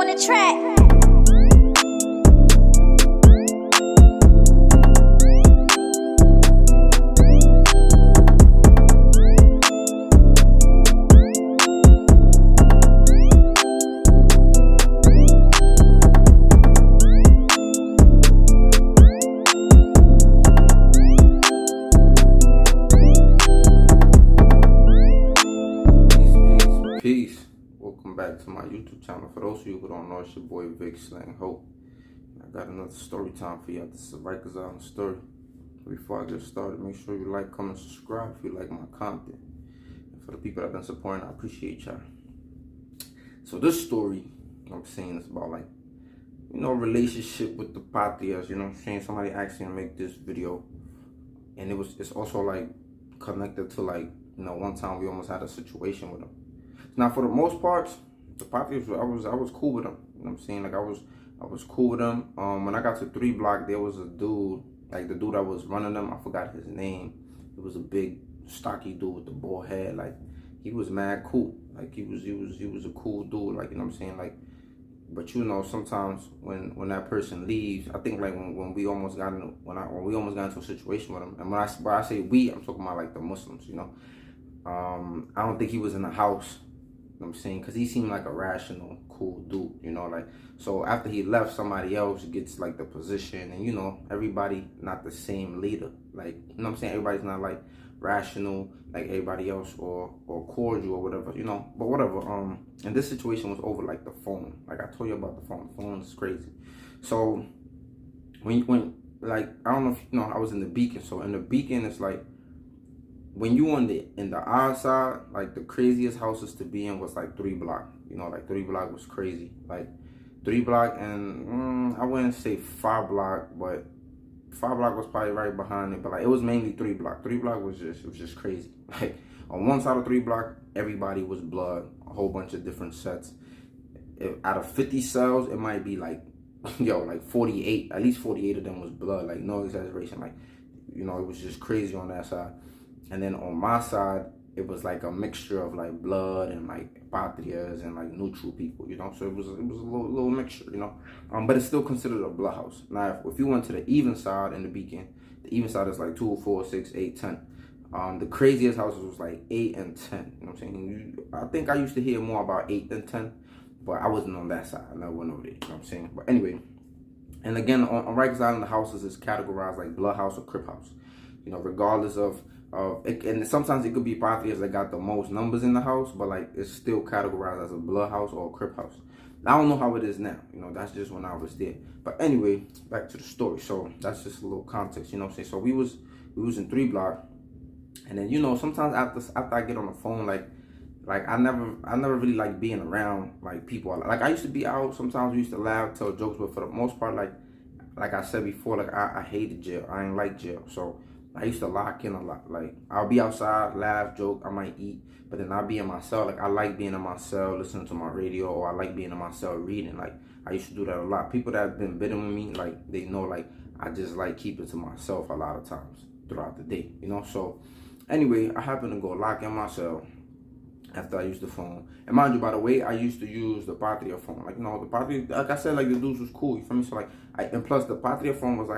on the track. Peace. Welcome back to my YouTube channel. For those of you who don't know, it's your boy vicslanghope. I got another story time for y'all. This is a Riker's story. Before I get started, make sure you like, comment, subscribe if you like my content. And for the people that have been supporting, I appreciate y'all. So this story, I'm saying, is about relationship with the patrias. You know what I'm saying? Somebody asked me to make this video, and it's also connected to one time we almost had a situation with them. Now, for the most part, the patrias, I was cool with them. You know what I'm saying? I was cool with them. When I got to 3 block, there was a dude, the dude that was running them. I forgot his name. It was a big, stocky dude with the bald head. He was mad cool. He was a cool dude. You know what I'm saying? But sometimes when that person leaves, I think when we almost got into a situation with him, and when I say we, I'm talking about the Muslims. You know, I don't think he was in the house. You know what I'm saying? Because he seemed like a rational, cool dude, so after he left, somebody else gets the position, and everybody not the same leader. You know what I'm saying? Everybody's not rational like everybody else or cordial or whatever, but whatever. And this situation was over the phone. I told you about the phone. The phone is crazy. So when I don't know if I was in the Beacon. So in the Beacon, it's when you in the outside, the craziest houses to be in was 3 block. 3 block was crazy. 3 block and I wouldn't say 5 block, but 5 block was probably right behind it. But it was mainly 3 block. 3 block was just crazy. On one side of 3 block, everybody was blood. A whole bunch of different sets. Out of 50 cells, it might be 48. At least 48 of them was blood. No exaggeration. It was just crazy on that side. And then on my side, it was a mixture of blood and patrias and neutral people, So it was a little mixture, But it's still considered a blood house. Now, if you went to the even side in the Beacon, the even side is 2, 4, 6, 8, 10. The craziest houses was 8 and 10. You know what I'm saying? I think I used to hear more about 8 than 10, but I wasn't on that side. I never went over there. You know what I'm saying? But anyway, and again, on Rikers Island, the houses is categorized like blood house or crip house. Regardless of and sometimes it could be patrias that got the most numbers in the house, but it's still categorized as a blood house or a crip house. I don't know how it is now. That's just when I was there. But anyway, back to the story. So that's just a little context. You know what I'm saying? So we was in 3 block, and then sometimes after I get on the phone, I never really like being around people. I used to be out. Sometimes we used to laugh, tell jokes, but for the most part, like I said before, I hated jail. I ain't like jail. So I used to lock in a lot. I'll be outside, laugh, joke, I might eat, but then I'll be in my cell. I like being in my cell, listening to my radio, or I like being in my cell reading. I used to do that a lot. People that have been bidding with me, they know, I just keep it to myself a lot of times throughout the day, So anyway, I happened to go lock in my cell after I used the phone. And mind you, by the way, I used to use the patria phone. The patria, I said, the dudes was cool, you feel me? So and plus the patria phone was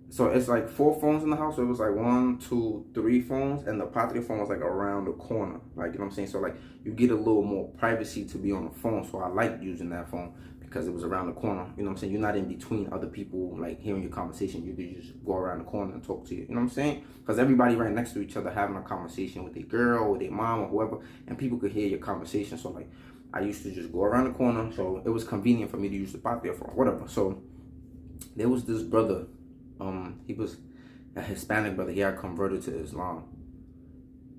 so it's 4 phones in the house. So it was 1, 2, 3 phones, and the patria phone was around the corner. You know what I'm saying? So you get a little more privacy to be on the phone. So I liked using that phone because it was around the corner. You know what I'm saying? You're not in between other people hearing your conversation. You could just go around the corner and talk to you. You know what I'm saying? Because everybody right next to each other having a conversation with their girl or their mom or whoever, and people could hear your conversation. So I used to just go around the corner. So it was convenient for me to use the patria phone, whatever. So there was this brother. He was a Hispanic brother. He had converted to Islam.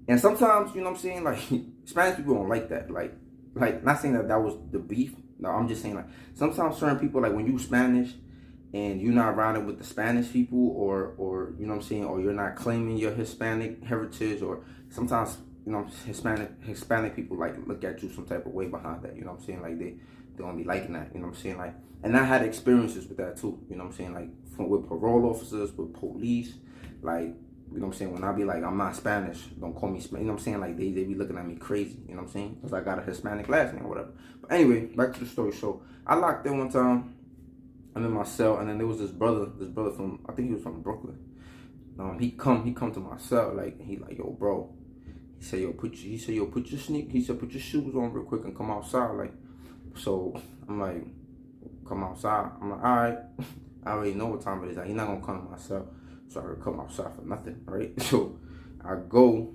And sometimes, you know what I'm saying, Spanish people don't like that. Not saying that was the beef. No, I'm just saying sometimes certain people, when you Spanish and you're not riding with the Spanish people or you know what I'm saying, or you're not claiming your Hispanic heritage, or sometimes, Hispanic people look at you some type of way behind that. You know what I'm saying? They don't be liking that. You know what I'm saying? And I had experiences with that too. You know what I'm saying? With parole officers, with police, you know what I'm saying, when I be like, I'm not Spanish, don't call me Spanish, you know what I'm saying, like, they be looking at me crazy, you know what I'm saying, because I got a Hispanic last name or whatever. But anyway, back to the story. So I locked in one time, I'm in my cell, and then there was this brother from, I think he was from Brooklyn. He come to my cell, like, he like, yo, bro, he said, yo, put your shoes on real quick and come outside, like. So I'm like, come outside. I'm like, all right. I already know what time it is. Like, he's not gonna come to my cell, so I could come outside for nothing, right? So I go,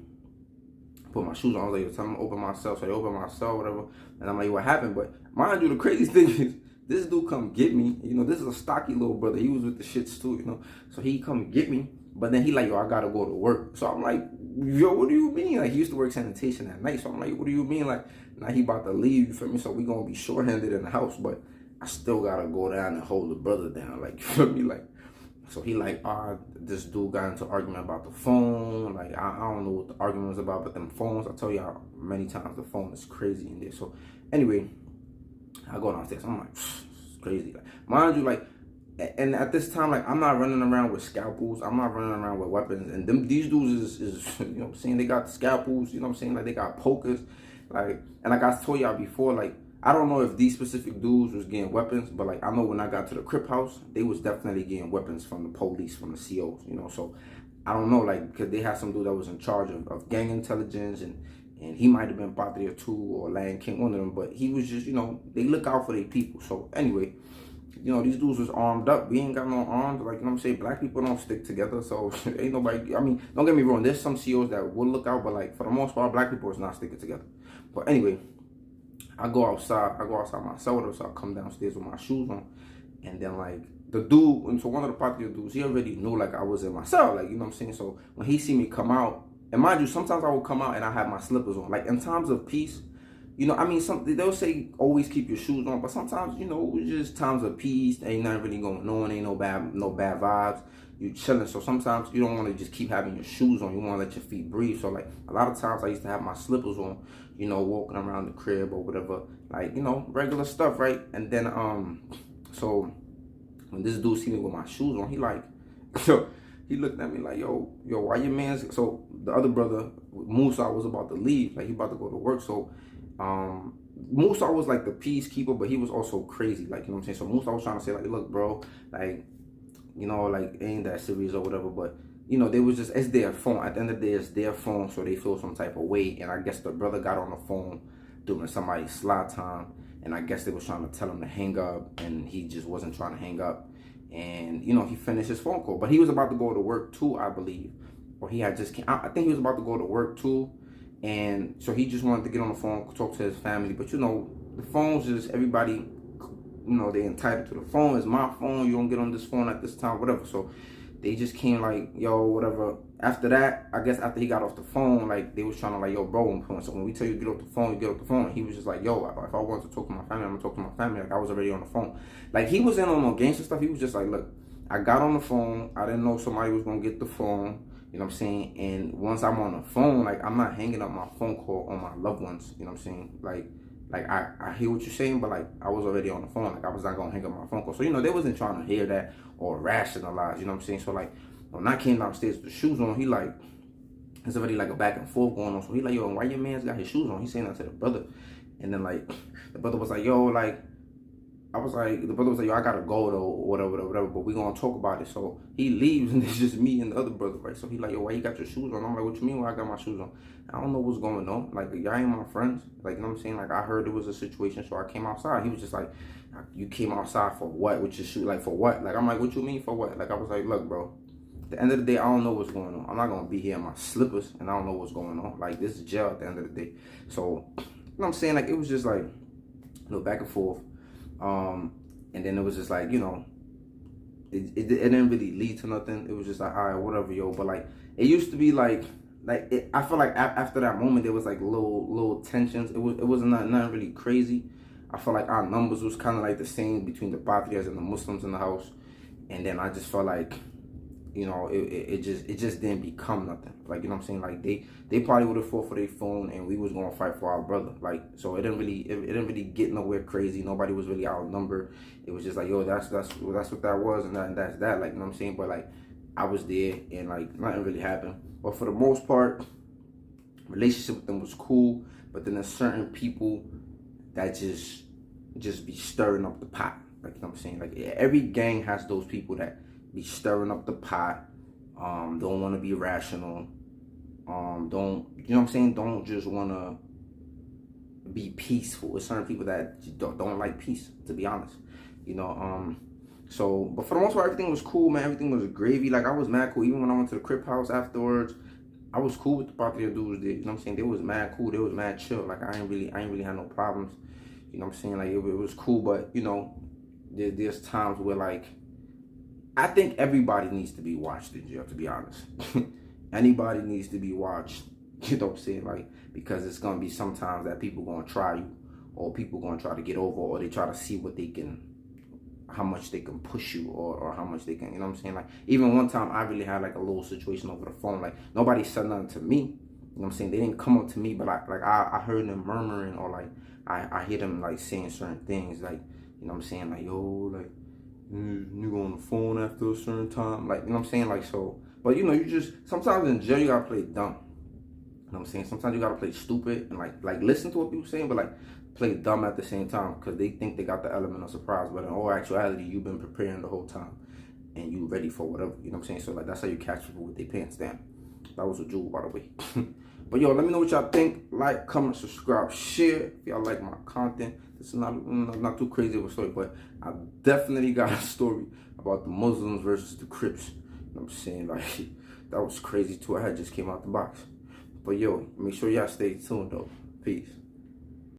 put my shoes on. I was like, tell him to open my cell. So they open my cell, whatever. And I'm like, what happened? But mind you, the crazy thing is, this dude come get me. You know, this is a stocky little brother. He was with the shits too, you know. So he come get me. But then he like, yo, I gotta go to work. So I'm like, yo, what do you mean? Like, he used to work sanitation at night. So I'm like, what do you mean? Like, now he about to leave, you feel me? So we gonna be short-handed in the house, but I still gotta go down and hold the brother down, like, you feel me? Like, so he like, this dude got into an argument about the phone. Like, I don't know what the argument was about, but them phones, I tell y'all many times, the phone is crazy in there. So anyway, I go downstairs. I'm like, it's crazy. Like, mind you, like, and at this time, like, I'm not running around with scalpels. I'm not running around with weapons. And these dudes is you know what I'm saying? They got scalpels, you know what I'm saying? Like, they got pokers. Like, and like I told y'all before, like, I don't know if these specific dudes was getting weapons, but like, I know when I got to the Crip house, they was definitely getting weapons from the police, from the COs, you know. So I don't know, like, because they had some dude that was in charge of gang intelligence, and he might have been Patria 2 or Lang King, one of them, but he was just, you know, they look out for their people. So anyway, you know, these dudes was armed up. We ain't got no arms. Like, you know what I'm saying? Black people don't stick together. So ain't nobody, I mean, don't get me wrong. There's some COs that will look out, but like, for the most part, black people is not sticking together. But anyway, I go outside my cell, so I come downstairs with my shoes on. And then like, the dude, and so one of the Patria dudes, he already knew like I was in my cell. Like, you know what I'm saying? So when he see me come out, and mind you, sometimes I will come out and I have my slippers on. Like, in times of peace, you know, I mean, they'll say always keep your shoes on, but sometimes, you know, it's just times of peace. Ain't nothing really going on. Ain't no bad vibes. You chilling. So sometimes you don't want to just keep having your shoes on. You want to let your feet breathe. So like, a lot of times I used to have my slippers on, you know, walking around the crib or whatever, like, you know, regular stuff, right? And then so when this dude see me with my shoes on, he like, so he looked at me like, yo, why your man's? So the other brother, Musa, was about to leave. Like, he about to go to work. So Musa was like the peacekeeper, but he was also crazy, like, you know what I'm saying? So Musa was trying to say like, look, bro, like, you know, like, it ain't that serious or whatever, but you know, they was just, it's their phone. At the end of the day, it's their phone, so they feel some type of way. And I guess the brother got on the phone during somebody's slot time, and I guess they was trying to tell him to hang up, and he just wasn't trying to hang up. And you know, he finished his phone call, but he was about to go to work too, I believe, or he had just I think he was about to go to work too. And so he just wanted to get on the phone, talk to his family. But you know, the phone's just, everybody, you know, they entitled to the phone. It's my phone. You don't get on this phone at this time, whatever. So they just came like, yo, whatever. After that, I guess after he got off the phone, like, they was trying to like, yo, bro, so when we tell you to get off the phone, you get off the phone. And he was just like, yo, if I want to talk to my family, I'm gonna talk to my family. Like, I was already on the phone. Like, he was in on no gangster stuff. He was just like, look, I got on the phone. I didn't know somebody was gonna get the phone. You know what I'm saying? And once I'm on the phone, like, I'm not hanging up my phone call on my loved ones. You know what I'm saying? Like I hear what you're saying, but like, I was already on the phone. Like, I was not gonna hang up my phone call. So, you know, they wasn't trying to hear that or rationalize. You know what I'm saying? So like, when I came downstairs with the shoes on, he like, there's already like a back and forth going on. So he like, yo, why your man's got his shoes on? He's saying that to the brother. And then like, the brother was like, yo, like, the brother was like, yo, I gotta go though, or whatever, but we gonna talk about it. So he leaves, and it's just me and the other brother, right? So he like, yo, why you got your shoes on? I'm like, what you mean why I got my shoes on? I don't know what's going on. Like, y'all ain't my friends. Like, you know what I'm saying? Like, I heard there was a situation, so I came outside. He was just like, you came outside for what? With your shoes? Like, for what? Like, I'm like, what you mean for what? Like, I was like, look, bro, at the end of the day, I don't know what's going on. I'm not gonna be here in my slippers, and I don't know what's going on. Like, this is jail at the end of the day. So, you know what I'm saying? Like, it was just like, you know, back and forth. And then it was just like, you know, it didn't really lead to nothing. It was just like, all right, whatever, yo. But like, it used to be like I feel like after that moment, there was like little tensions. It wasn't nothing really crazy. I felt like our numbers was kind of like the same between the Patrias and the Muslims in the house. And then I just felt like, you know, it just didn't become nothing. Like, you know what I'm saying? Like, they probably would have fought for their phone, and we was gonna fight for our brother. Like, so it didn't really get nowhere crazy. Nobody was really outnumbered. It was just like, yo, that's what that was, and that's that. Like, you know what I'm saying? But like, I was there and like nothing really happened. But for the most part, relationship with them was cool. But then there's certain people that just be stirring up the pot. Like, you know what I'm saying? Like, every gang has those people that be stirring up the pot. Don't want to be rational. Don't, you know what I'm saying? Don't just want to be peaceful. There's certain people that don't like peace, to be honest. You know, so, but for the most part, everything was cool, man. Everything was gravy. Like, I was mad cool. Even when I went to the Crip house afterwards, I was cool with the Patria dudes there. You know what I'm saying? They was mad cool. They was mad chill. Like, I ain't really had no problems. You know what I'm saying? Like, it was cool. But, you know, there's times where, like, I think everybody needs to be watched in jail, to be honest. Anybody needs to be watched. You know what I'm saying? Like, because it's going to be sometimes that people going to try you, or people going to try to get over, or they try to see what they can, how much they can push you, or how much they can, you know what I'm saying? Like, even one time I really had like a little situation over the phone. Like, nobody said nothing to me. You know what I'm saying? They didn't come up to me, but I heard them murmuring, or like I hear them like saying certain things, like, you know what I'm saying? Like, yo, like, you go on the phone after a certain time, like, you know what I'm saying? Like, so, but you know, you just, sometimes in jail you gotta play dumb. You know what I'm saying? Sometimes you gotta play stupid and like listen to what people saying, but like play dumb at the same time, because they think they got the element of surprise, but in all actuality, you've been preparing the whole time and you ready for whatever. You know what I'm saying? So like, that's how you catch people with their pants down. That was a jewel, by the way. But yo, let me know what y'all think. Like, comment, subscribe, share if y'all like my content. This is not too crazy of a story, but I definitely got a story about the Muslims versus the Crips. You know what I'm saying? Like, that was crazy too. I had just came out the box. But yo, make sure y'all stay tuned though. Peace.